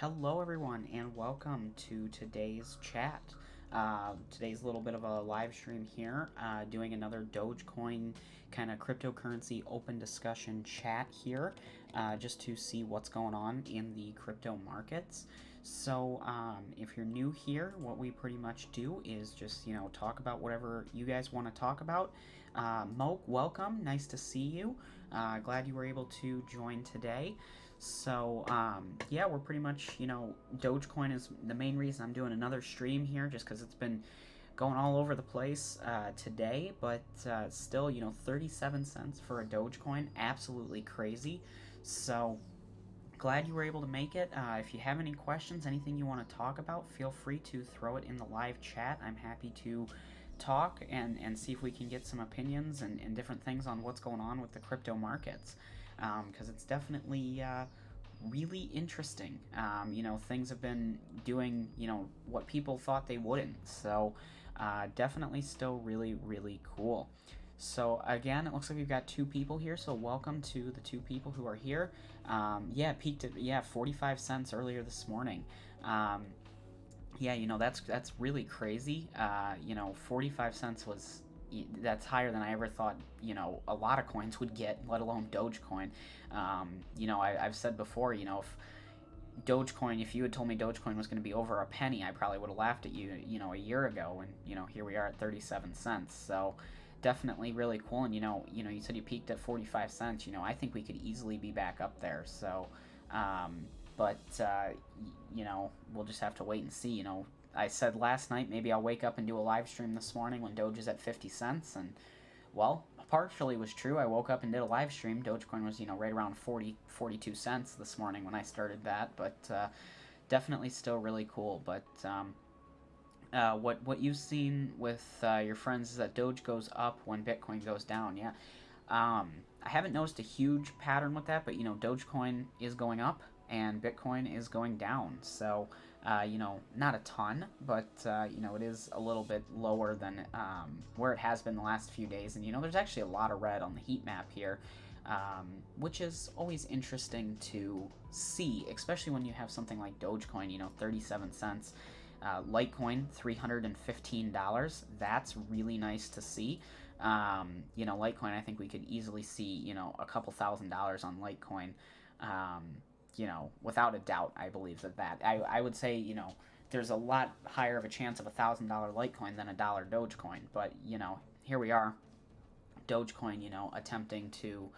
Hello, everyone, and welcome to today's chat. Today's a little bit of a live stream here, doing another Dogecoin kind of cryptocurrency open discussion chat here, just to see what's going on in the crypto markets. So, if you're new here, what we pretty much do is just, talk about whatever you guys want to talk about. Moke, welcome. Nice to see you. Glad you were able to join today. So, yeah, we're pretty much, Dogecoin is the main reason I'm doing another stream here, just because it's been going all over the place today, but still, 37 cents for a Dogecoin, absolutely crazy. So, glad you were able to make it. If you have any questions, anything you want to talk about, feel free to throw it in the live chat. I'm happy to talk and see if we can get some opinions and different things on what's going on with the crypto markets, because it's definitely really interesting. Things have been doing, what people thought they wouldn't. So definitely still really, really cool. So again, it looks like we've got two people here. So welcome to the two people who are here. Yeah, it peaked at 45 cents earlier this morning. Yeah, that's really crazy. 45 cents was that's higher than I ever thought. A lot of coins would get, let alone Dogecoin. I've said before, if Dogecoin, if you had told me Dogecoin was going to be over a penny, I probably would have laughed at you, a year ago. And here we are at 37 cents. So definitely really cool. And you said you peaked at 45 cents. I think we could easily be back up there. So, but we'll just have to wait and see. I said last night maybe I'll wake up and do a live stream this morning when Doge is at 50 cents, and well, partially was true. I woke up and did a live stream. Dogecoin was right around 42 cents this morning when I started that, but definitely still really cool. But what you've seen with your friends is that Doge goes up when Bitcoin goes down. Yeah. I haven't noticed a huge pattern with that, but Dogecoin is going up and Bitcoin is going down. So, not a ton, but it is a little bit lower than where it has been the last few days. And there's actually a lot of red on the heat map here, which is always interesting to see, especially when you have something like Dogecoin, 37 cents. Litecoin, $315. That's really nice to see. Litecoin, I think we could easily see, a couple $1,000s on Litecoin. Without a doubt, I believe that. I would say, there's a lot higher of a chance of $1,000 Litecoin than a dollar Dogecoin. But, here we are, Dogecoin, attempting to,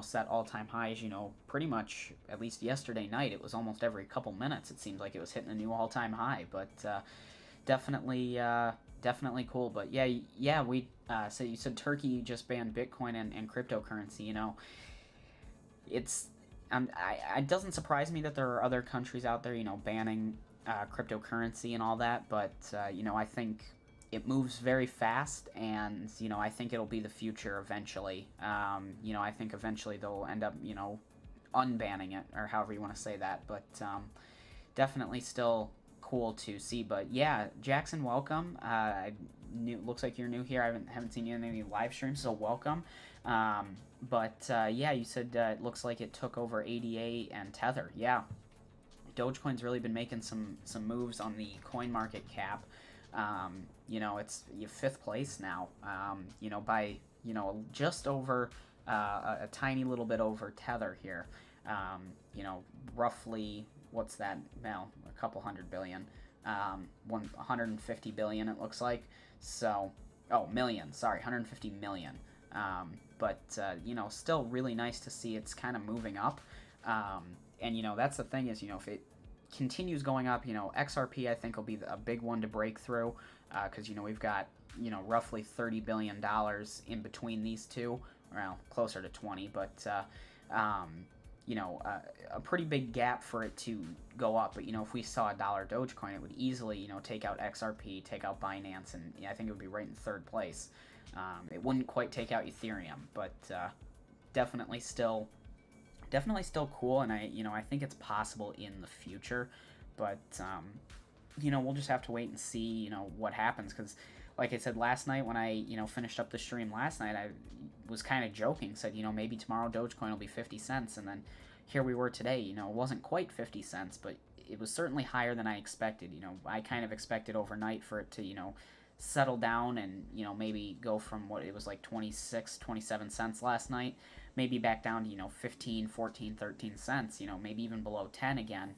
set all-time highs, pretty much, at least yesterday night, it was almost every couple minutes. It seemed like it was hitting a new all-time high. But definitely cool. But yeah, so you said Turkey just banned Bitcoin and cryptocurrency. It's it doesn't surprise me that there are other countries out there, banning cryptocurrency and all that, but I think it moves very fast, and I think it'll be the future eventually. I think eventually they'll end up, unbanning it, or however you want to say that, but definitely still cool to see. But yeah, Jackson, welcome. Looks like you're new here. I haven't seen you in any live streams, so welcome. But yeah, you said it looks like it took over ADA and Tether. Yeah, Dogecoin's really been making some moves on the coin market cap. It's 5th place now. By just over a tiny little bit over Tether here. Roughly, what's that? Well, a couple hundred billion. 150 billion it looks like. So, million. Sorry, 150 million. But still really nice to see it's kind of moving up. And that's the thing is, if it continues going up, XRP I think will be a big one to break through, because we've got roughly $30 billion in between these two, well, closer to 20, but a pretty big gap for it to go up. But if we saw a dollar Dogecoin, it would easily take out XRP, take out Binance, and I think it would be right in 3rd place. It wouldn't quite take out Ethereum, but definitely still cool, and I think it's possible in the future. But we'll just have to wait and see what happens, because like I said last night when I finished up the stream last night, I was kind of joking, said maybe tomorrow Dogecoin will be 50 cents, and then here we were today. It wasn't quite 50 cents, but it was certainly higher than I expected. I kind of expected overnight for it to, settle down and, maybe go from what it was like 26, 27 cents last night, maybe back down to, 15, 14, 13 cents, maybe even below 10 again.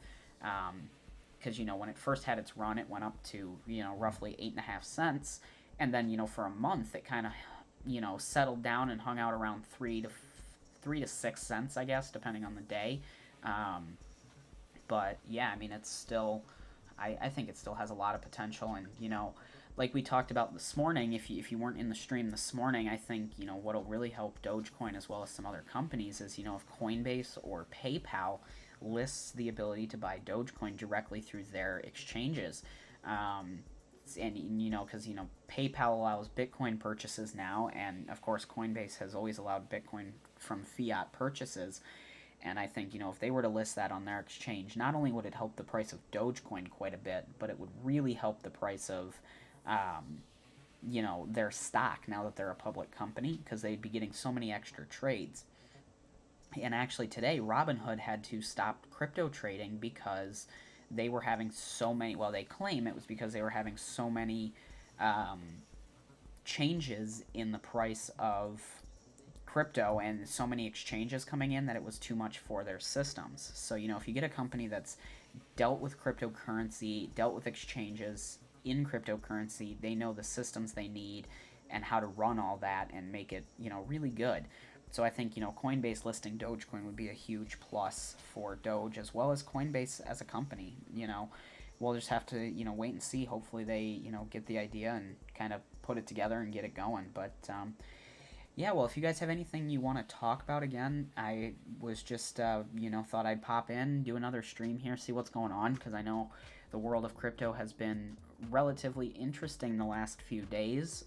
Because, when it first had its run, it went up to, roughly 8.5 cents. And then, for a month, it kind of, settled down and hung out around 3 to 6 cents, I guess, depending on the day. But yeah, I mean, it's still, I think it still has a lot of potential. And, like we talked about this morning, if you weren't in the stream this morning, I think, what'll really help Dogecoin as well as some other companies is, if Coinbase or PayPal lists the ability to buy Dogecoin directly through their exchanges. And because PayPal allows Bitcoin purchases now, and of course Coinbase has always allowed Bitcoin from fiat purchases. And I think, if they were to list that on their exchange, not only would it help the price of Dogecoin quite a bit, but it would really help the price of, their stock now that they're a public company, because they'd be getting so many extra trades. And actually today, Robinhood had to stop crypto trading because they were having so many, well, they claim it was because they were having so many changes in the price of crypto and so many exchanges coming in that it was too much for their systems. So, if you get a company that's dealt with cryptocurrency, dealt with exchanges in cryptocurrency, they know the systems they need and how to run all that and make it, really good. So I think, Coinbase listing Dogecoin would be a huge plus for Doge as well as Coinbase as a company. We'll just have to, wait and see. Hopefully they, get the idea and kind of put it together and get it going. But, yeah, well, if you guys have anything you want to talk about again, I was just, thought I'd pop in, do another stream here, see what's going on, because I know the world of crypto has been relatively interesting the last few days.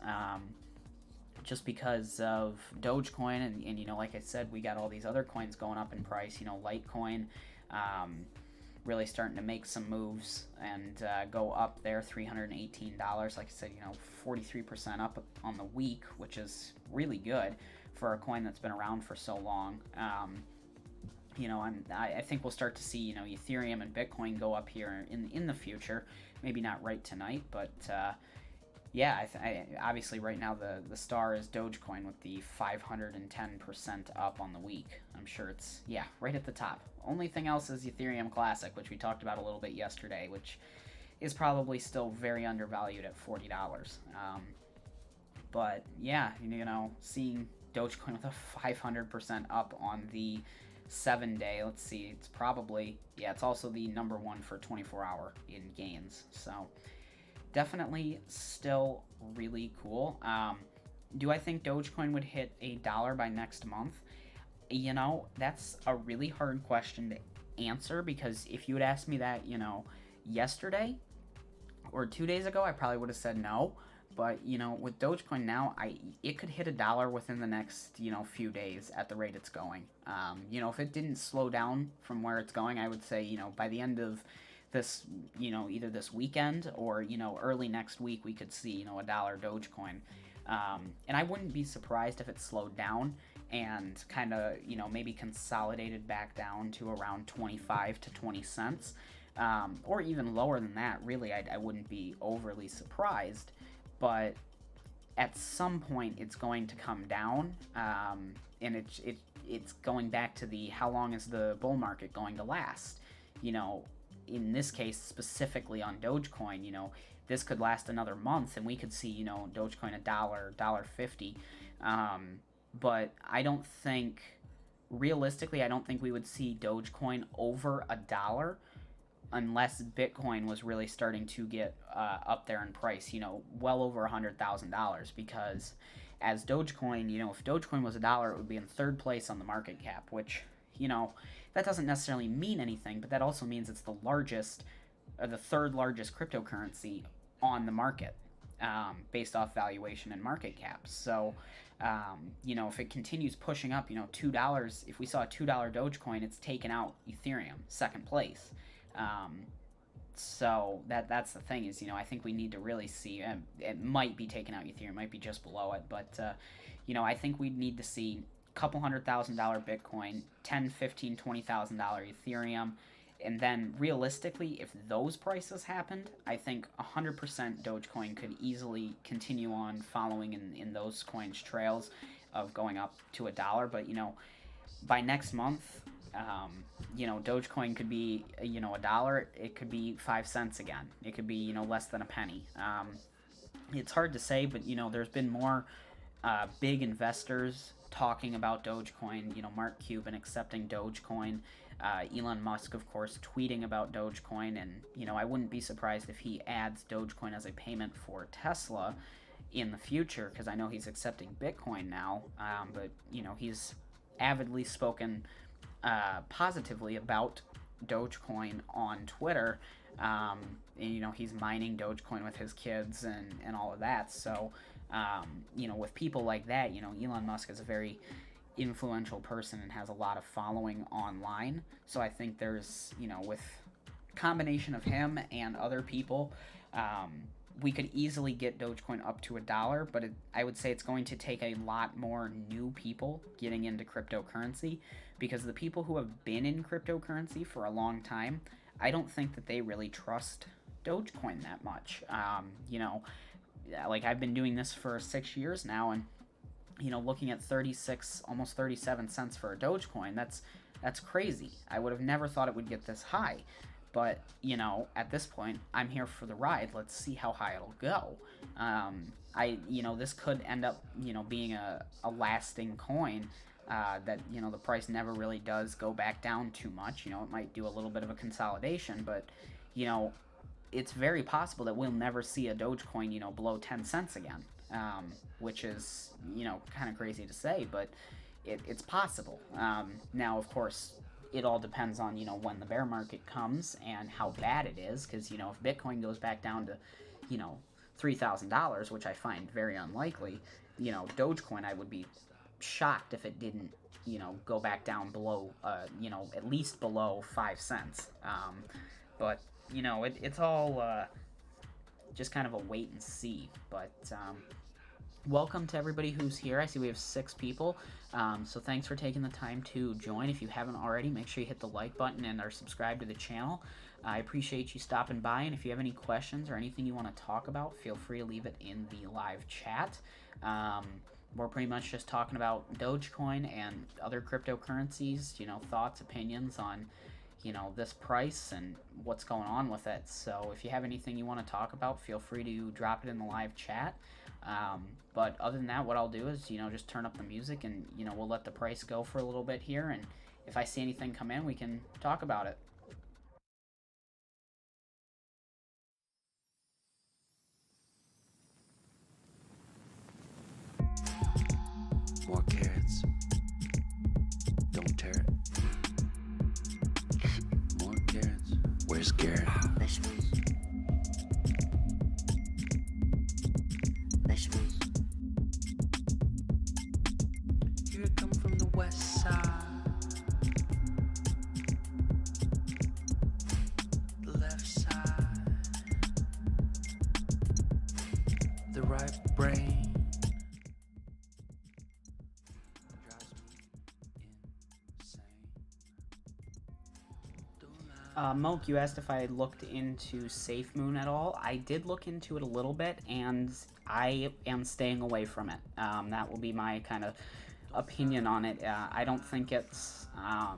Just because of Dogecoin and like I said, we got all these other coins going up in price. Litecoin really starting to make some moves and go up there, $318. Like I said, 43% up on the week, which is really good for a coin that's been around for so long. I think we'll start to see, Ethereum and Bitcoin go up here in the future. Maybe not right tonight, but yeah, obviously right now the star is Dogecoin with the 510% up on the week. I'm sure it's, yeah, right at the top. Only thing else is Ethereum Classic, which we talked about a little bit yesterday, which is probably still very undervalued at $40. But yeah, seeing Dogecoin with a 500% up on the 7-day, let's see, it's probably, yeah, it's also the number one for 24-hour in gains. So definitely still really cool. Do I think Dogecoin would hit $1 by next month? That's a really hard question to answer, because if you had asked me that, yesterday or 2 days ago, I probably would have said no. But, with Dogecoin now, it could hit $1 within the next, few days at the rate it's going. If it didn't slow down from where it's going, I would say, by the end of this, either this weekend or, early next week, we could see, $1 Dogecoin. And I wouldn't be surprised if it slowed down and kind of, maybe consolidated back down to around 25 to 20 cents. Or even lower than that, really, I wouldn't be overly surprised. But at some point, it's going to come down, and it's going back to the how long is the bull market going to last? In this case, specifically on Dogecoin, this could last another month, and we could see, Dogecoin $1, $1.50. But I don't think, realistically, I don't think we would see Dogecoin over $1 unless Bitcoin was really starting to get up there in price, well over $100,000. Because as Dogecoin, if Dogecoin was $1, it would be in third place on the market cap, which, that doesn't necessarily mean anything, but that also means it's the largest, the third largest cryptocurrency on the market, based off valuation and market cap. So, if it continues pushing up, $2, if we saw a $2 Dogecoin, it's taken out Ethereum, second place. So that's the thing is, I think we need to really see, it might be taking out Ethereum, might be just below it, but, I think we'd need to see a couple $100,000 Bitcoin, $10,000, $15,000, $20,000 Ethereum, And then realistically, if those prices happened, I think 100% Dogecoin could easily continue on following in those coins' trails of going up to $1. But by next month, Dogecoin could be $1. It could be 5 cents again. It could be less than a penny. It's hard to say, but there's been more big investors talking about Dogecoin. Mark Cuban accepting Dogecoin. Elon Musk, of course, tweeting about Dogecoin, and I wouldn't be surprised if he adds Dogecoin as a payment for Tesla in the future, because I know he's accepting Bitcoin now. But he's avidly spoken positively about Dogecoin on Twitter. And, he's mining Dogecoin with his kids and all of that. So, with people like that, Elon Musk is a very influential person and has a lot of following online. So I think there's, with combination of him and other people, we could easily get Dogecoin up to $1, but I would say it's going to take a lot more new people getting into cryptocurrency, because the people who have been in cryptocurrency for a long time, I don't think that they really trust Dogecoin that much. Like I've been doing this for 6 years now, and looking at 36, almost 37 cents for a Dogecoin, that's crazy. I would have never thought it would get this high. But, at this point, I'm here for the ride. Let's see how high it'll go. This could end up, being a lasting coin that, the price never really does go back down too much. It might do a little bit of a consolidation, but, it's very possible that we'll never see a Dogecoin, below 10 cents again, which is, kind of crazy to say, but it's possible. Now, of course, it all depends on, when the bear market comes and how bad it is, because, if Bitcoin goes back down to, $3,000, which I find very unlikely, Dogecoin, I would be shocked if it didn't, go back down below, at least below 5 cents. But, it's all just kind of a wait and see. But welcome to everybody who's here. I see we have 6 people. So thanks for taking the time to join. If you haven't already, make sure you hit the like button and are subscribed to the channel. I appreciate you stopping by, and if you have any questions or anything you want to talk about, feel free to leave it in the live chat. We're pretty much just talking about Dogecoin and other cryptocurrencies, thoughts, opinions on, this price and what's going on with it. So if you have anything you want to talk about, feel free to drop it in the live chat. But other than that, what I'll do is, just turn up the music, and, we'll let the price go for a little bit here. And if I see anything come in, we can talk about it. More carrots. Don't tear it. More carrots. Where's Garrett? Vegetables. Vegetables. Here I come from the west side. The left side. The right brain. Drives me insane. Moke, you asked if I looked into SafeMoon at all. I did look into it a little bit, and I am staying away from it. That will be my kind of opinion on it. I don't think it's, I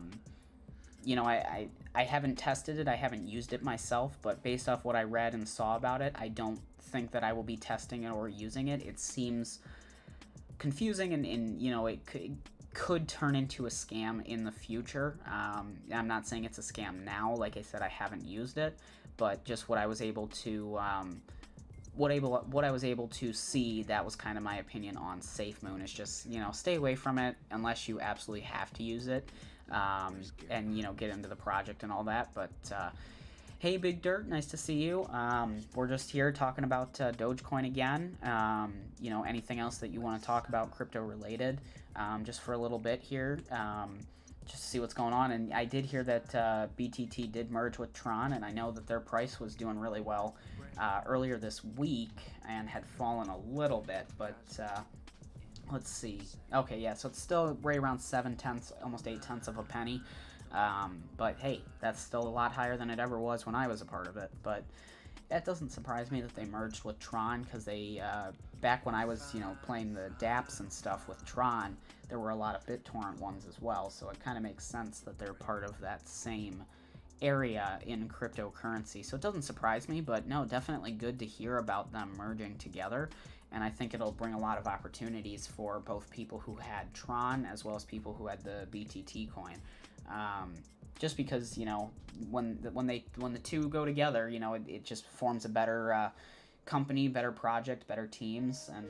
haven't tested it, I haven't used it myself, but based off what I read and saw about it, I don't think that I will be testing it or using it. It seems confusing, and it could turn into a scam in the future. I'm not saying it's a scam now. Like I said, I haven't used it, but just what I was able to what I was able to see, that was kind of my opinion on SafeMoon. Is just stay away from it unless you absolutely have to use it, and get into the project and all that. But hey, Big Dirt, nice to see you. We're just here talking about Dogecoin again. Anything else that you want to talk about crypto related, just for a little bit here, just to see what's going on. And I did hear that BTT did merge with Tron, and I know that their price was doing really well earlier this week and had fallen a little bit, but let's see. Okay, yeah, so it's still right around 7/10, almost 8/10 of a penny. But hey, that's still a lot higher than it ever was when I was a part of it. But that doesn't surprise me that they merged with Tron, because they, back when I was, playing the dApps and stuff with Tron, there were a lot of BitTorrent ones as well, so it kind of makes sense that they're part of that same area in cryptocurrency. So it doesn't surprise me, but no, definitely good to hear about them merging together. And I think it'll bring a lot of opportunities for both people who had Tron as well as people who had the BTT coin. Just because, when the two go together, it just forms a better company, better project, better teams, and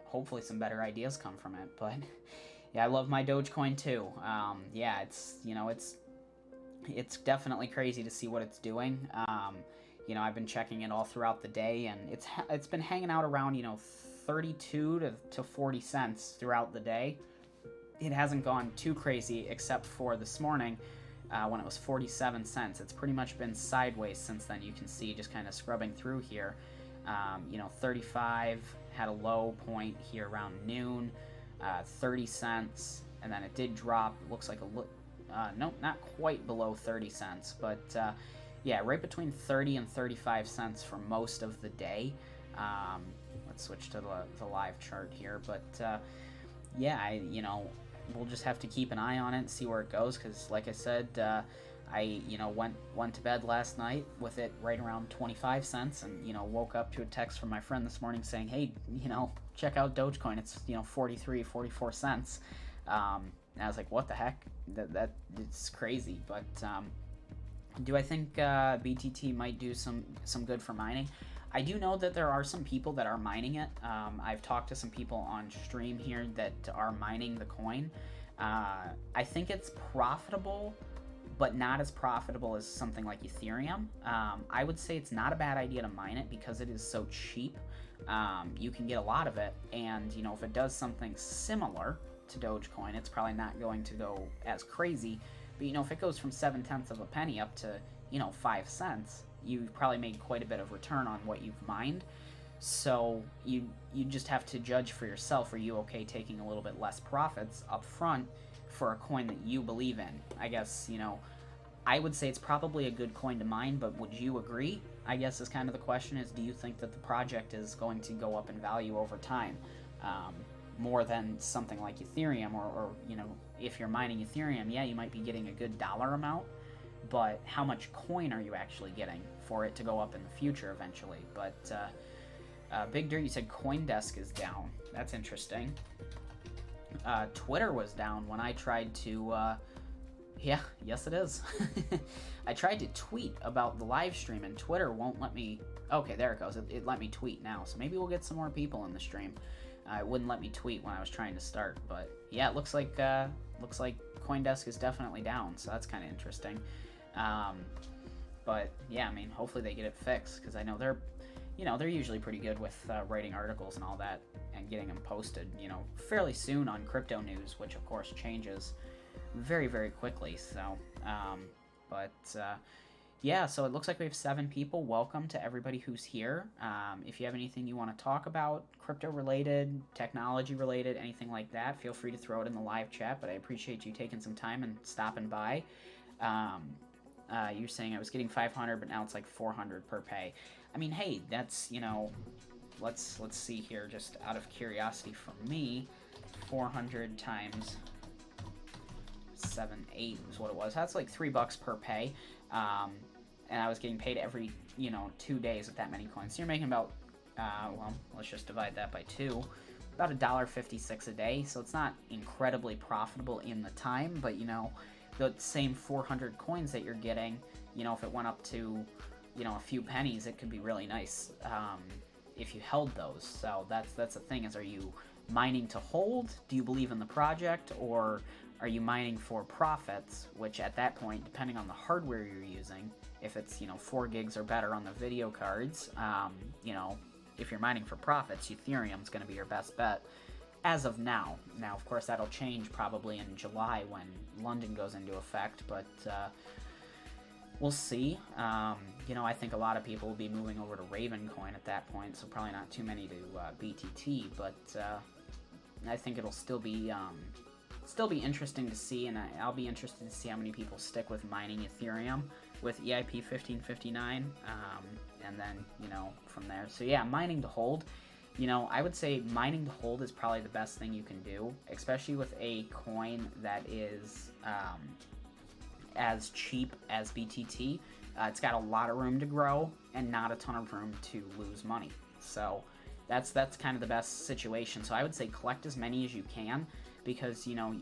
hopefully some better ideas come from it. But yeah, I love my Dogecoin too. Yeah, it's definitely crazy to see what it's doing. I've been checking it all throughout the day, and it's been hanging out around 32 to 40 cents throughout the day. It hasn't gone too crazy except for this morning when it was 47 cents. It's pretty much been sideways since then. You can see just kind of scrubbing through here. 35 had a low point here around noon, 30 cents, and then it did drop. Looks like nope, not quite below 30 cents, but yeah, right between 30 and 35 cents for most of the day. Let's switch to the live chart here, but yeah, we'll just have to keep an eye on it and see where it goes, because like I said, I went to bed last night with it right around 25 cents, and woke up to a text from my friend this morning saying, hey, check out Dogecoin, it's 43, 44 cents. And I was like, what the heck? That it's crazy. But do I think BTT might do some good for mining? I do know that there are some people that are mining it. I've talked to some people on stream here that are mining the coin. I think it's profitable, but not as profitable as something like Ethereum. I would say it's not a bad idea to mine it because it is so cheap. You can get a lot of it, and if it does something similar to Dogecoin, it's probably not going to go as crazy. But if it goes from 7/10 of a penny up to 5 cents, you've probably made quite a bit of return on what you've mined. So you just have to judge for yourself. Are you okay taking a little bit less profits up front for a coin that you believe in? I guess I would say it's probably a good coin to mine, but would you agree? I guess is kind of the question, is do you think that the project is going to go up in value over time? More than something like Ethereum, or if you're mining Ethereum, yeah, you might be getting a good dollar amount, but how much coin are you actually getting for it to go up in the future eventually? But Big Dirt, you said CoinDesk is down. That's interesting. Twitter was down when I tried to yeah, yes it is. I tried to tweet about the live stream and Twitter won't let me. Okay, there it goes. It let me tweet now, so maybe we'll get some more people in the stream. It wouldn't let me tweet when I was trying to start, but yeah, it looks like CoinDesk is definitely down, so that's kind of interesting. But yeah, I mean, hopefully they get it fixed, because I know they're usually pretty good with writing articles and all that and getting them posted, fairly soon on crypto news, which of course changes very, very quickly. So, yeah, so it looks like we have 7 people. Welcome to everybody who's here. If you have anything you want to talk about, crypto-related, technology-related, anything like that, feel free to throw it in the live chat, but I appreciate you taking some time and stopping by. You're saying I was getting 500, but now it's like 400 per pay. I mean, hey, that's, let's see here, just out of curiosity for me, 400 times 7.8 is what it was. That's like $3 per pay. And I was getting paid every, 2 days with that many coins. So you're making about, well, let's just divide that by 2, about $1.56 a day. So it's not incredibly profitable in the time, but, the same 400 coins that you're getting, if it went up to, a few pennies, it could be really nice if you held those. So that's the thing, is, are you mining to hold? Do you believe in the project, or are you mining for profits, which at that point, depending on the hardware you're using, if it's, 4 gigs or better on the video cards, if you're mining for profits, Ethereum's going to be your best bet as of now. Now, of course, that'll change probably in July when London goes into effect, but we'll see. I think a lot of people will be moving over to Ravencoin at that point, so probably not too many to BTT, but I think it'll still be still be interesting to see, and I'll be interested to see how many people stick with mining Ethereum with EIP 1559, and then, you know, from there. So yeah, mining to hold. You know, I would say mining to hold is probably the best thing you can do, especially with a coin that is as cheap as BTT. It's got a lot of room to grow and not a ton of room to lose money. So that's kind of the best situation. So I would say collect as many as you can, because, you know,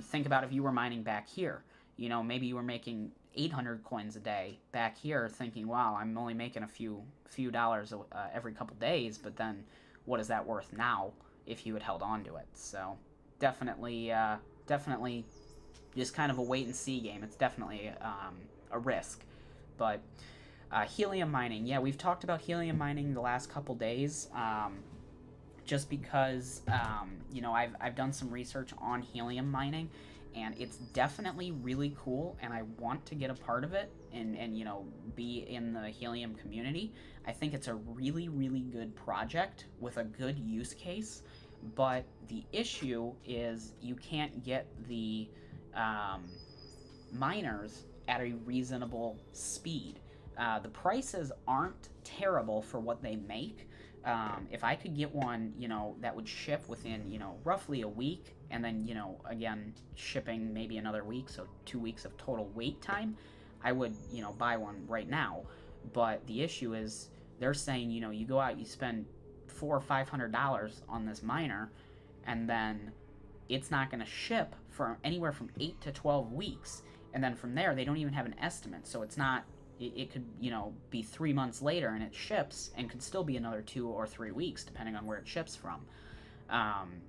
think about if you were mining back here. You know, maybe you were making 800 coins a day back here, thinking, wow, I'm only making a few dollars every couple days, but then what is that worth now if you had held on to it? So definitely just kind of a wait and see game. It's definitely a risk. But helium mining, yeah, we've talked about helium mining the last couple days, just because you know, I've done some research on helium mining, and it's definitely really cool, and I want to get a part of it and you know, be in the helium community. I think it's a really, really good project with a good use case, but the issue is you can't get the miners at a reasonable speed. The prices aren't terrible for what they make. If I could get one, you know, that would ship within, you know, roughly a week, and then, you know, again, shipping maybe another week, so 2 weeks of total wait time, I would, you know, buy one right now. But the issue is, they're saying, you know, you go out, you spend $400 or $500 on this miner, and then it's not going to ship for anywhere from 8 to 12 weeks. And then from there, they don't even have an estimate. So it's not, it could, you know, be 3 months later and it ships, and could still be another 2 or 3 weeks, depending on where it ships from,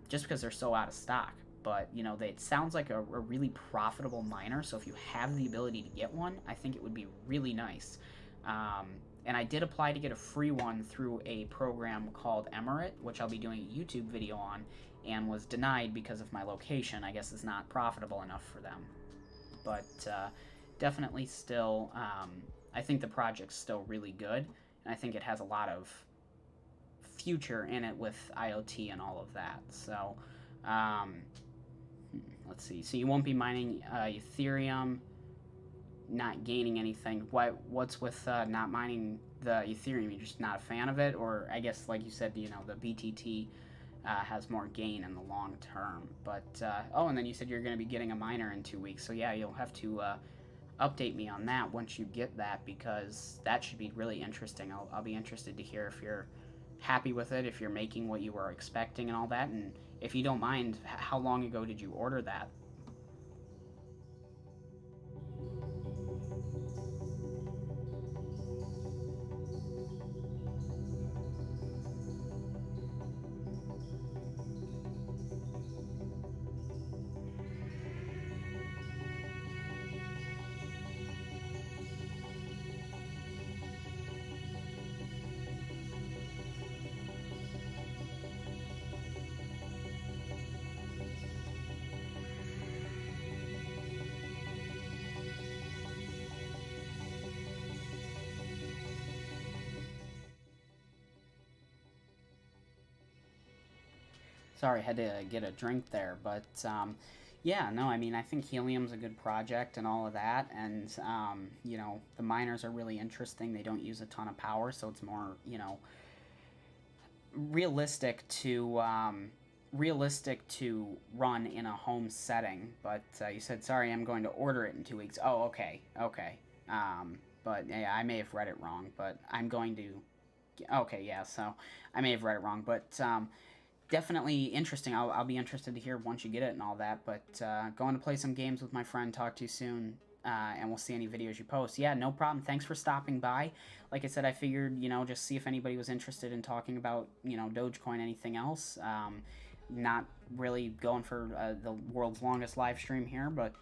just because they're so out of stock. But, you know, it sounds like a really profitable miner. So if you have the ability to get one, I think it would be really nice. And I did apply to get a free one through a program called Emirate, which I'll be doing a YouTube video on, and was denied because of my location. I guess it's not profitable enough for them. But definitely still, I think the project's still really good, and I think it has a lot of future in it with IoT and all of that. So let's see. So you won't be mining Ethereum, not gaining anything. What's with not mining the Ethereum? You're just not a fan of it? Or I guess, like you said, you know, the BTT has more gain in the long term. But oh, and then you said you're going to be getting a miner in 2 weeks. So yeah, you'll have to update me on that once you get that, because that should be really interesting. I'll be interested to hear if you're happy with it, if you're making what you were expecting and all that. And if you don't mind, how long ago did you order that? Sorry, I had to get a drink there, but yeah, no, I mean, I think helium's a good project and all of that, and you know, the miners are really interesting. They don't use a ton of power, so it's more, you know, realistic to run in a home setting. But you said, sorry, I'm going to order it in 2 weeks. Oh, okay. But yeah, I may have read it wrong, but I'm going to, okay, yeah, so I may have read it wrong, but definitely interesting. I'll be interested to hear once you get it and all that. But going to play some games with my friend. Talk to you soon, and we'll see any videos you post. Yeah, no problem. Thanks for stopping by. Like I said, I figured, you know, just see if anybody was interested in talking about, you know, Dogecoin, anything else. Not really going for the world's longest live stream here, but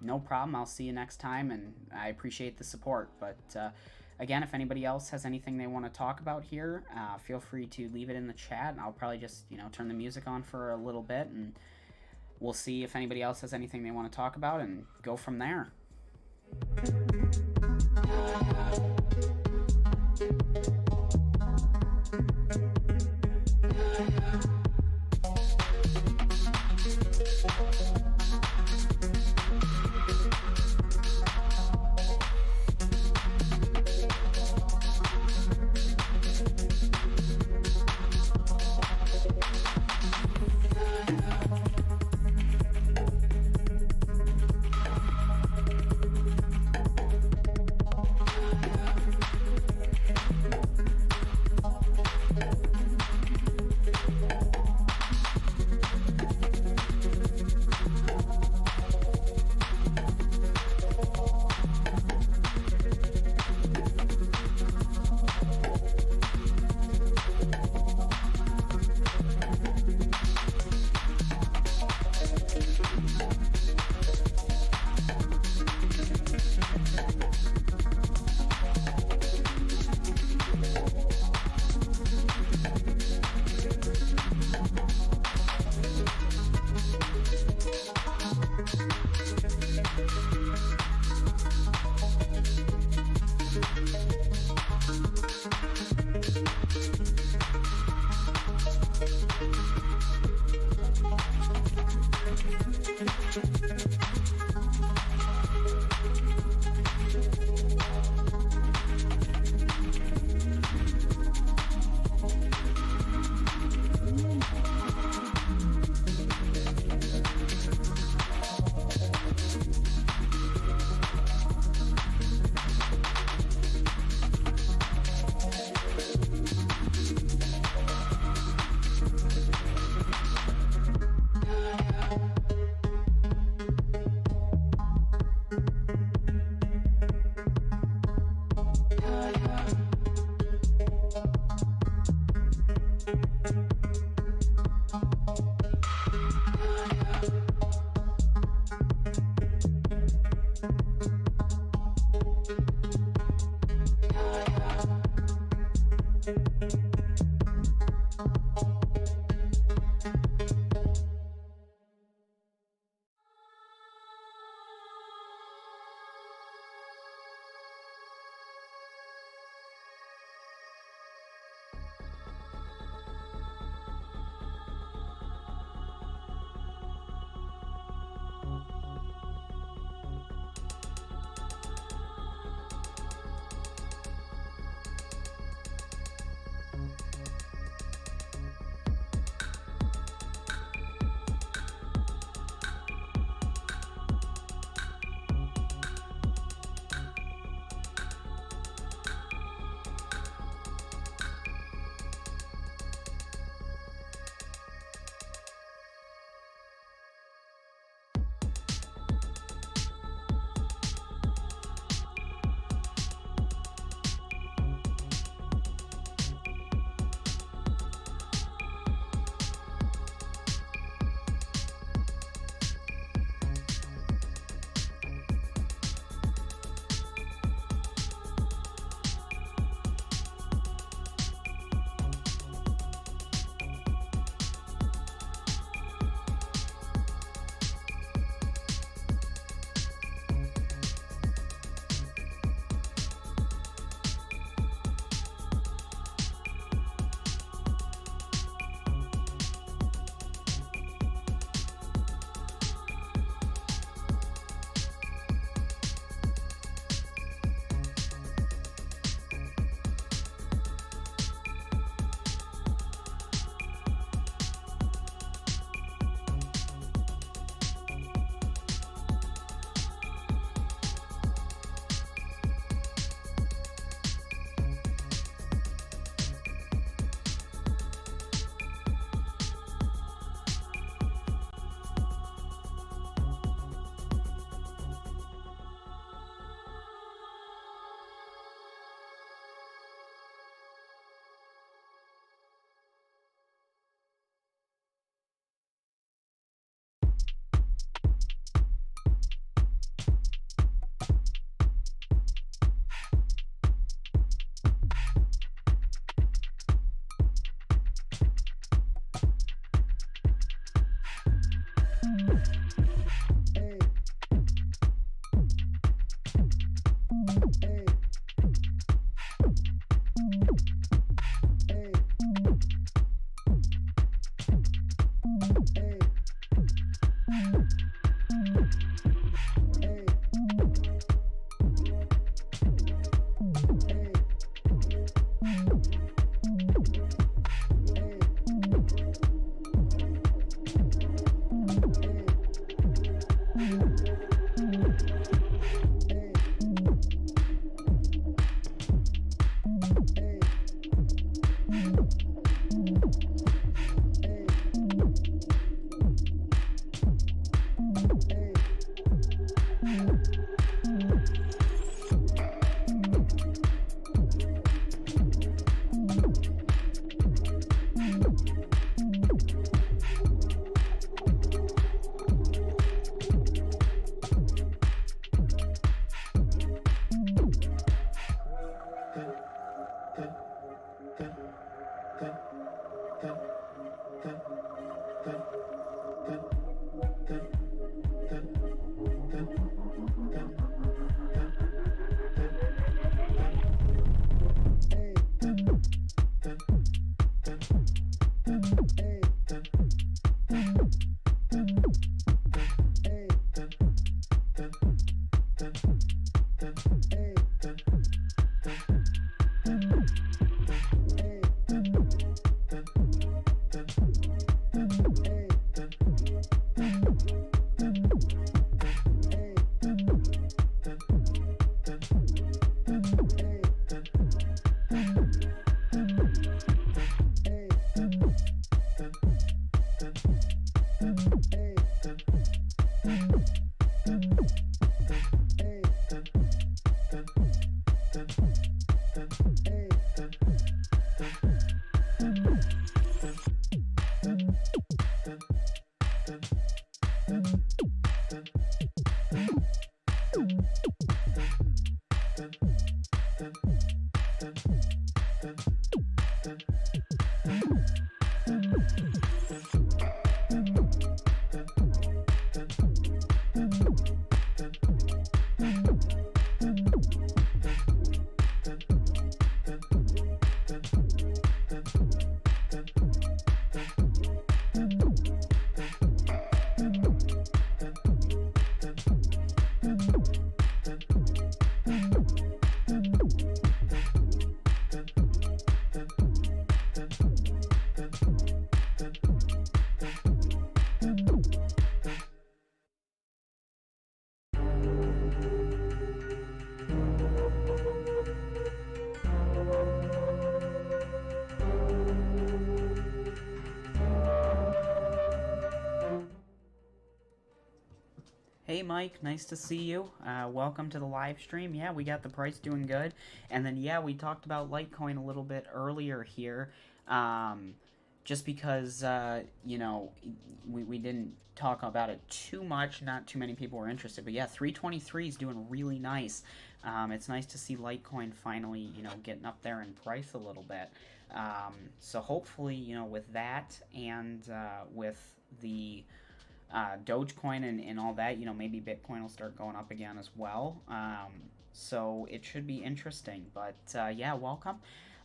no problem. I'll see you next time, and I appreciate the support. But again, if anybody else has anything they want to talk about here, feel free to leave it in the chat, and I'll probably just, you know, turn the music on for a little bit, and we'll see if anybody else has anything they want to talk about, and go from there. Hey Mike, nice to see you. Welcome to the live stream. Yeah, we got the price doing good. And then, yeah, we talked about Litecoin a little bit earlier here. Um, just because, we didn't talk about it too much. Not too many people were interested. But yeah, 323 is doing really nice. It's nice to see Litecoin finally, getting up there in price a little bit. So hopefully, with that and with the Dogecoin and all that, maybe Bitcoin will start going up again as well. So it should be interesting. But yeah, welcome.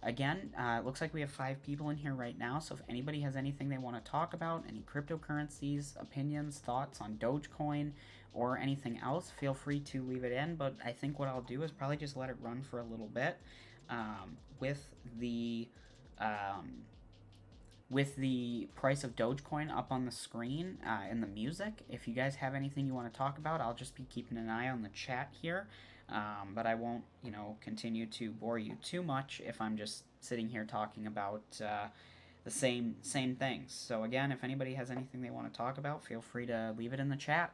Again, it looks like we have 5 people in here right now. So if anybody has anything they want to talk about, any cryptocurrencies, opinions, thoughts on Dogecoin, or anything else, feel free to leave it in. But I think what I'll do is probably just let it run for a little bit with the price of Dogecoin up on the screen in the music. If you guys have anything you want to talk about, I'll just be keeping an eye on the chat here. But I won't, continue to bore you too much if I'm just sitting here talking about the same things. So again, if anybody has anything they want to talk about, feel free to leave it in the chat.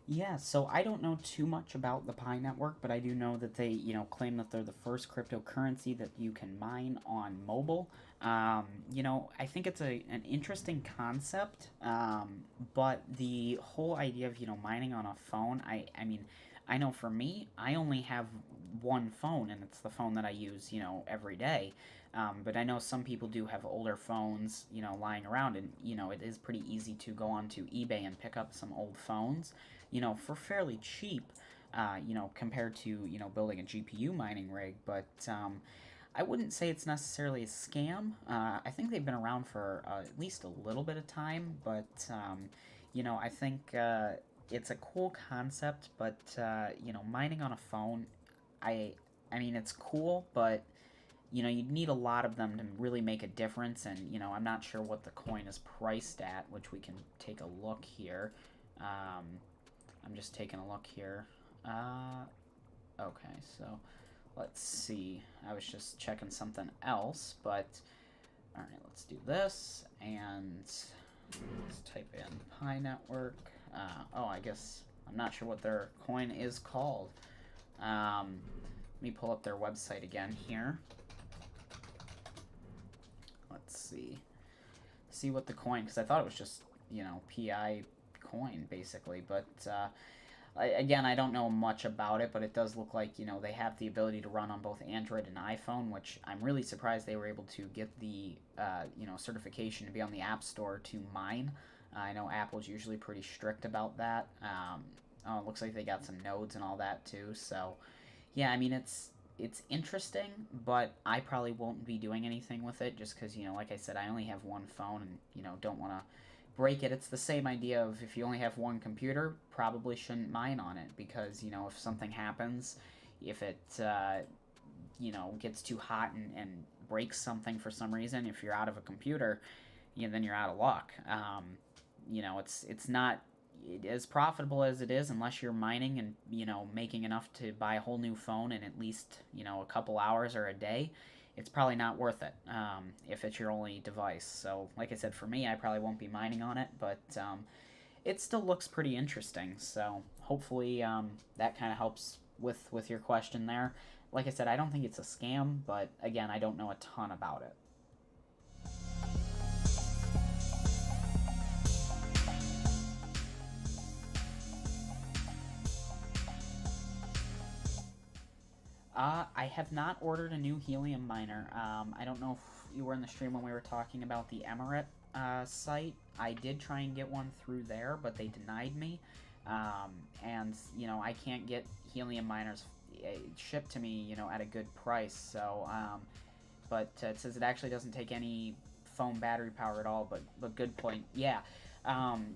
Yeah, so I don't know too much about the Pi network, but I do know that they, claim that they're the first cryptocurrency that you can mine on mobile. I think it's an interesting concept, but the whole idea of, mining on a phone, I mean, I know for me, I only have one phone, and it's the phone that I use, every day. But I know some people do have older phones, lying around, and, it is pretty easy to go onto eBay and pick up some old phones for fairly cheap, compared to, building a GPU mining rig. But I wouldn't say it's necessarily a scam. I think they've been around for at least a little bit of time, but, I think it's a cool concept, but, mining on a phone, I, I mean, it's cool, but you'd need a lot of them to really make a difference, and I'm not sure what the coin is priced at, which we can take a look here. I'm just taking a look here. Okay, so let's see. I was just checking something else, but all right, let's do this and let's type in Pi network. Oh, I guess I'm not sure what their coin is called. Let me pull up their website again here. Let's see what the coin, because I thought it was just, PI coin basically, but again, I don't know much about it, but it does look like, they have the ability to run on both Android and iPhone, which I'm really surprised they were able to get the, certification to be on the App Store to mine. I know Apple's usually pretty strict about that. Oh, it looks like they got some nodes and all that too. So, yeah, I mean, it's interesting, but I probably won't be doing anything with it just because, like I said, I only have one phone and, don't want to break it. It's the same idea of if you only have one computer, probably shouldn't mine on it because, if something happens, if it, gets too hot and breaks something for some reason, if you're out of a computer, then you're out of luck. It's not as profitable as it is unless you're mining and making enough to buy a whole new phone in at least a couple hours or a day. It's probably not worth it if it's your only device. So like I said, for me, I probably won't be mining on it, but it still looks pretty interesting. So hopefully that kind of helps with your question there. Like I said, I don't think it's a scam, but again, I don't know a ton about it. I have not ordered a new helium miner. I don't know if you were in the stream when we were talking about the Emirate site. I did try and get one through there, but they denied me. And, I can't get helium miners shipped to me, at a good price. So, but it says it actually doesn't take any phone battery power at all, but good point. Yeah.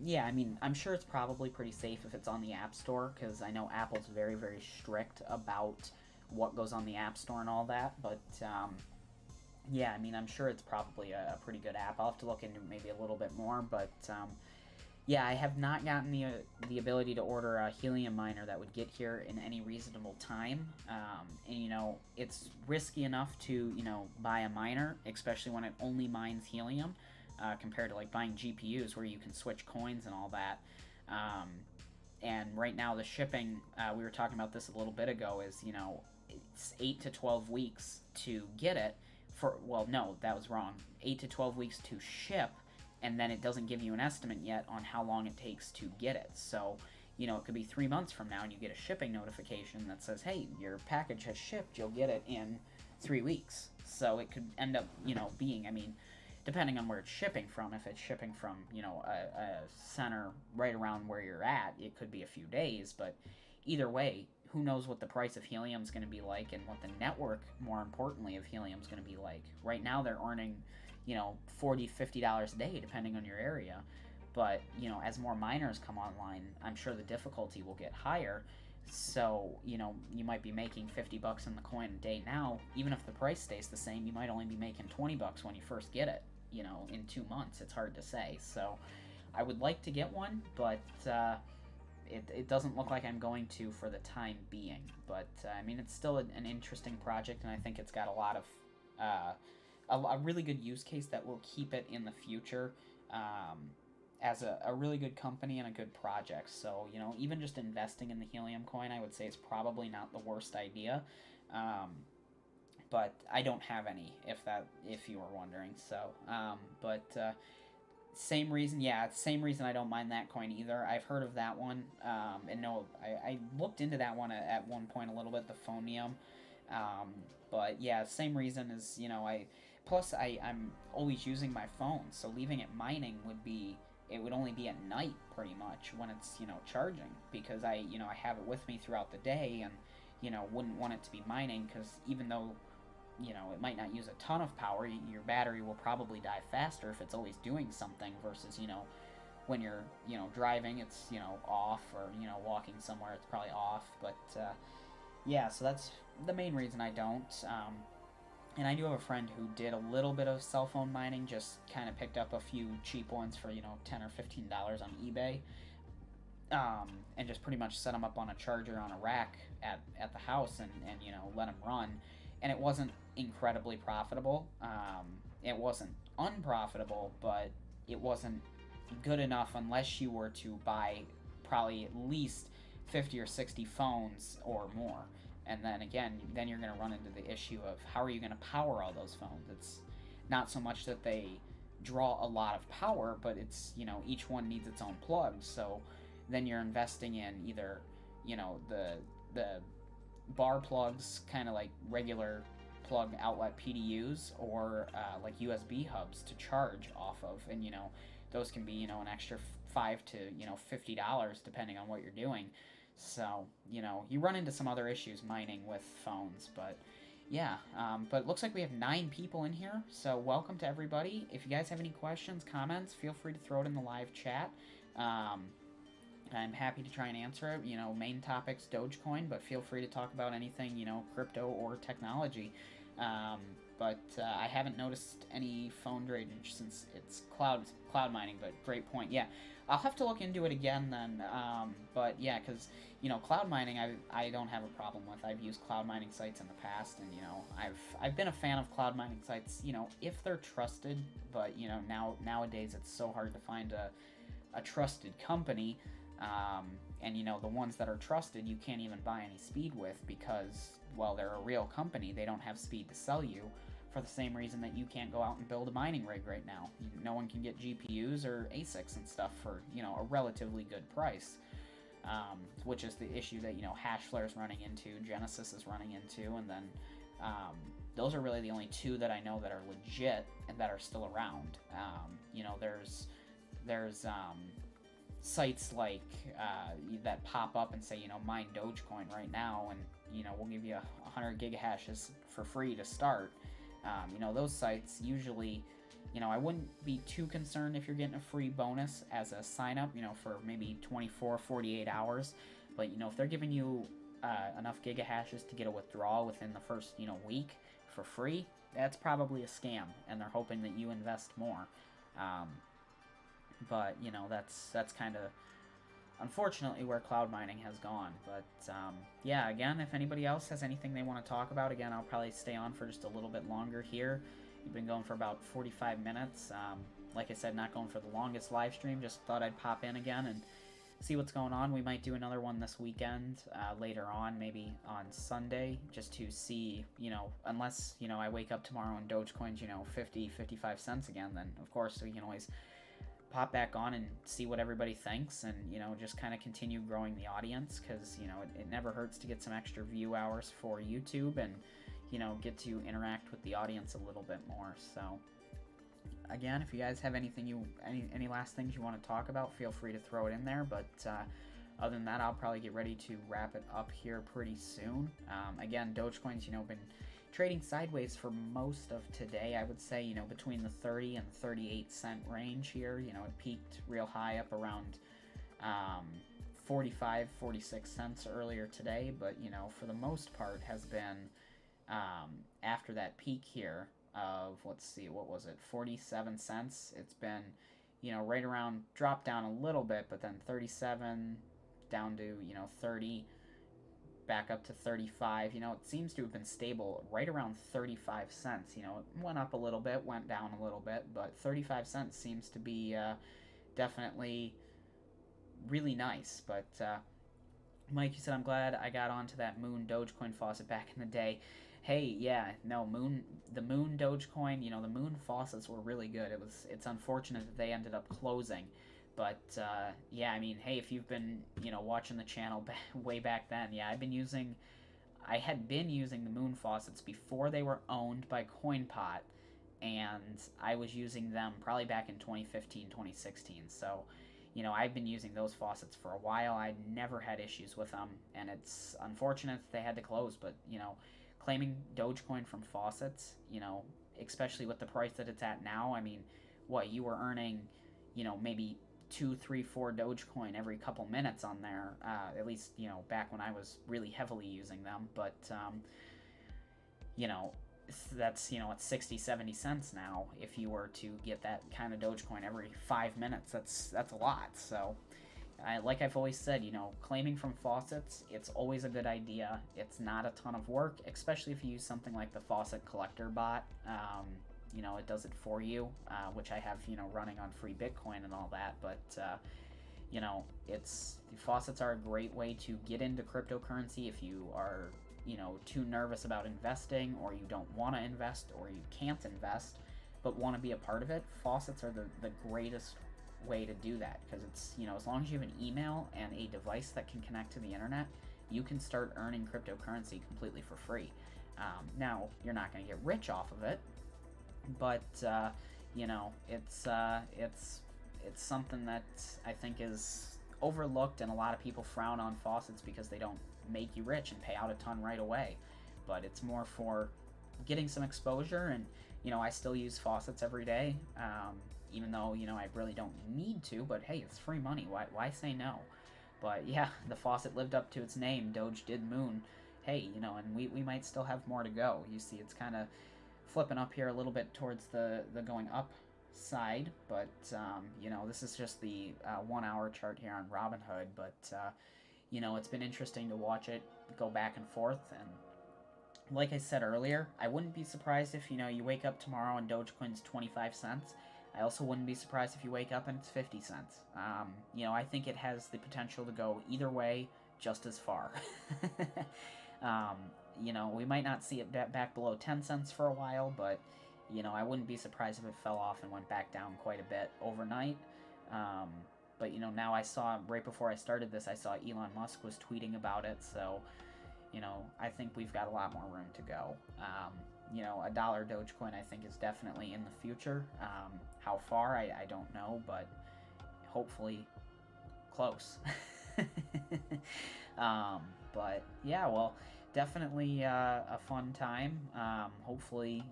Yeah, I mean, I'm sure it's probably pretty safe if it's on the App Store, because I know Apple's very, very strict about what goes on the App Store and all that, but yeah, I mean, I'm sure it's probably a pretty good app. I'll have to look into it maybe a little bit more, but yeah, I have not gotten the ability to order a helium miner that would get here in any reasonable time, and it's risky enough to buy a miner, especially when it only mines helium, compared to like buying GPUs where you can switch coins and all that. And right now the shipping, we were talking about this a little bit ago, is it's 8 to 12 weeks to get it. Well, no, that was wrong. 8 to 12 weeks to ship, and then it doesn't give you an estimate yet on how long it takes to get it. So, it could be 3 months from now and you get a shipping notification that says, hey, your package has shipped, you'll get it in 3 weeks. So it could end up, being, I mean, depending on where it's shipping from, if it's shipping from, a center right around where you're at, it could be a few days, but either way, who knows what the price of helium is going to be like and what the network, more importantly, of helium is going to be like. Right now they're earning, $40, $50 a day, depending on your area. But, as more miners come online, I'm sure the difficulty will get higher. So, you might be making $50 in the coin a day now. Even if the price stays the same, you might only be making $20 when you first get it, in 2 months. It's hard to say. So, I would like to get one, but it doesn't look like I'm going to for the time being. But, I mean, it's still an interesting project, and I think it's got a lot of, a really good use case that will keep it in the future as a really good company and a good project. So, even just investing in the helium coin, I would say is probably not the worst idea. But I don't have any, if you were wondering. So, same reason I don't mind that coin either. I've heard of that one, and no, I looked into that one at one point a little bit, the Phonium, but yeah, same reason as, I'm always using my phone, so leaving it mining it would only be at night pretty much when it's, charging, because I have it with me throughout the day, and, wouldn't want it to be mining, because even though it might not use a ton of power, your battery will probably die faster if it's always doing something versus, when you're, driving, it's, off, or, walking somewhere, it's probably off. But, yeah, so that's the main reason I don't. And I do have a friend who did a little bit of cell phone mining, just kind of picked up a few cheap ones for, $10 or $15 on eBay. And just pretty much set them up on a charger on a rack at the house and let them run. And it wasn't incredibly profitable. It wasn't unprofitable, but it wasn't good enough unless you were to buy probably at least 50 or 60 phones or more. And then again, then you're going to run into the issue of how are you going to power all those phones. It's not so much that they draw a lot of power, but it's, you know, each one needs its own plugs. So then you're investing in either, you know, the bar plugs, kind of like regular plug outlet PDUs, or like USB hubs to charge off of. And, you know, those can be, you know, an extra $5 to, you know, $50 depending on what you're doing. So, you know, you run into some other issues mining with phones, but yeah. But it looks like we have 9 people in here, so welcome to everybody. If you guys have any questions, comments, feel free to throw it in the live chat. I'm happy to try and answer it. You know, main topic's Dogecoin, but feel free to talk about anything, you know, crypto or technology. But I haven't noticed any phone drainage since it's cloud mining, but great point. Yeah, I'll have to look into it again then. But yeah, because, you know, cloud mining I don't have a problem with. I've used cloud mining sites in the past, and, you know, I've been a fan of cloud mining sites, you know, if they're trusted. But, you know, nowadays it's so hard to find a trusted company. And, you know, the ones that are trusted you can't even buy any speed with because, well, they're a real company. They don't have speed to sell you, for the same reason that you can't go out and build a mining rig right now. No one can get GPUs or ASICs and stuff for, you know, a relatively good price, which is the issue that, you know, Hashflare's running into, Genesis is running into, and then those are really the only 2 that I know that are legit and that are still around. You know, there's sites like that pop up and say, you know, mine Dogecoin right now, and, you know, we'll give you 100 gigahashes for free to start. You know, those sites usually, you know, I wouldn't be too concerned if you're getting a free bonus as a sign up, you know, for maybe 24, 48 hours. But, you know, if they're giving you enough gigahashes to get a withdrawal within the first, you know, week for free, that's probably a scam, and they're hoping that you invest more. But, you know, that's kind of unfortunately where cloud mining has gone. But yeah, again, if anybody else has anything they want to talk about, again, I'll probably stay on for just a little bit longer here. We've been going for about 45 minutes. Like I said, not going for the longest live stream, just thought I'd pop in again and see what's going on. We might do another one this weekend, later on, maybe on Sunday, just to see, you know, unless, you know, I wake up tomorrow and Dogecoin's, you know, 50, 55 cents again, then of course we can always pop back on and see what everybody thinks, and, you know, just kind of continue growing the audience, because, you know, it never hurts to get some extra view hours for YouTube and, you know, get to interact with the audience a little bit more. So again, if you guys have anything any last things you want to talk about, feel free to throw it in there. But other than that, I'll probably get ready to wrap it up here pretty soon. Again, Dogecoin's, you know, been trading sideways for most of today. I would say, you know, between the 30 and 38 cent range here. You know, it peaked real high up around 45, 46 cents earlier today, but, you know, for the most part has been after that peak here of, let's see, what was it, 47 cents, it's been, you know, right around, dropped down a little bit, but then 37 down to, you know, 30, back up to 35. You know, it seems to have been stable right around 35 cents. You know, it went up a little bit, went down a little bit, but 35 cents seems to be definitely really nice. But Mike, you said, I'm glad I got onto that Moon Dogecoin faucet back in the day. Hey, yeah, no, the Moon Dogecoin, you know, the Moon faucets were really good. It's unfortunate that they ended up closing. But, yeah, I mean, hey, if you've been, you know, watching the channel way back then, yeah, I had been using the Moon faucets before they were owned by CoinPot, and I was using them probably back in 2015, 2016, so, you know, I've been using those faucets for a while. I never had issues with them, and it's unfortunate that they had to close, but, you know, claiming Dogecoin from faucets, you know, especially with the price that it's at now, I mean, what, you were earning, you know, maybe 2, 3, 4 Dogecoin every couple minutes on there, at least, you know, back when I was really heavily using them. But you know, that's, you know, it's 60, 70 cents now. If you were to get that kind of Dogecoin every 5 minutes, that's a lot. So like I've always said, you know, claiming from faucets, it's always a good idea. It's not a ton of work, especially if you use something like the Faucet Collector bot. You know, it does it for you, which I have, you know, running on free Bitcoin and all that. But it's faucets are a great way to get into cryptocurrency if you are too nervous about investing, or you don't want to invest, or you can't invest but want to be a part of it. Faucets are the greatest way to do that, because it's as long as you have an email and a device that can connect to the internet, you can start earning cryptocurrency completely for free. Now you're not going to get rich off of it, but it's something that I think is overlooked, and a lot of people frown on faucets because they don't make you rich and pay out a ton right away. But it's more for getting some exposure, and I still use faucets every day, even though I really don't need to. But hey, it's free money. Why say no? But yeah, the faucet lived up to its name. Doge did moon. Hey, and we might still have more to go. You see, it's kind of flipping up here a little bit towards the going up side, but this is just the 1 hour chart here on Robinhood. But it's been interesting to watch it go back and forth. And like I said earlier, I wouldn't be surprised if you wake up tomorrow and Dogecoin's 25 cents. I also wouldn't be surprised if you wake up and it's 50 cents. I think it has the potential to go either way just as far. We might not see it back below 10 cents for a while, but I wouldn't be surprised if it fell off and went back down quite a bit overnight. But now I saw, right before I started this, I saw Elon Musk was tweeting about it, so I think we've got a lot more room to go. $1 Dogecoin I think is definitely in the future. How far, I don't know, but hopefully close. But yeah, well, definitely a fun time. Hopefully,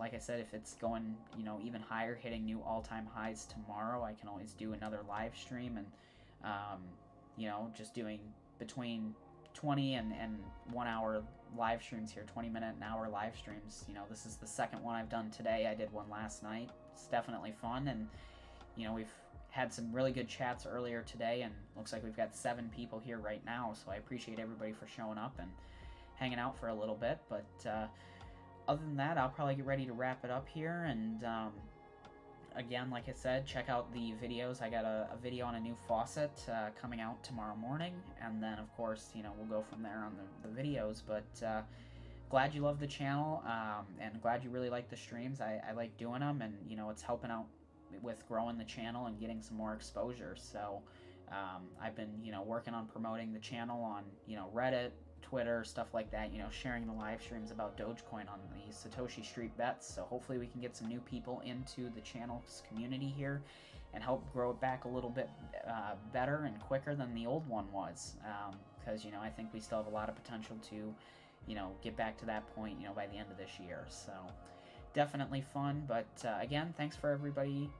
like I said, if it's going, even higher, hitting new all-time highs tomorrow, I can always do another live stream, and just doing between 20 and 1 hour live streams here, 20-minute and hour live streams. This is the second one I've done today. I did one last night. It's definitely fun, and we've had some really good chats earlier today, and looks like we've got 7 people here right now, so I appreciate everybody for showing up and hanging out for a little bit. But other than that, I'll probably get ready to wrap it up here. And again, like I said, check out the videos. I got a video on a new faucet coming out tomorrow morning, and then of course we'll go from there on the videos. But glad you love the channel, and glad you really like the streams. I like doing them, and it's helping out with growing the channel and getting some more exposure. So I've been working on promoting the channel on Reddit, Twitter, stuff like that, sharing the live streams about Dogecoin on the Satoshi Street bets. So hopefully we can get some new people into the channel's community here and help grow it back a little bit better and quicker than the old one was, because I think we still have a lot of potential to get back to that point by the end of this year. So definitely fun. But again, thanks for everybody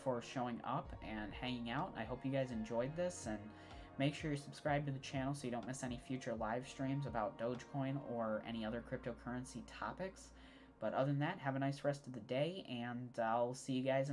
for showing up and hanging out. I hope you guys enjoyed this, and make sure you're subscribed to the channel so you don't miss any future live streams about Dogecoin or any other cryptocurrency topics. But other than that, have a nice rest of the day, and I'll see you guys in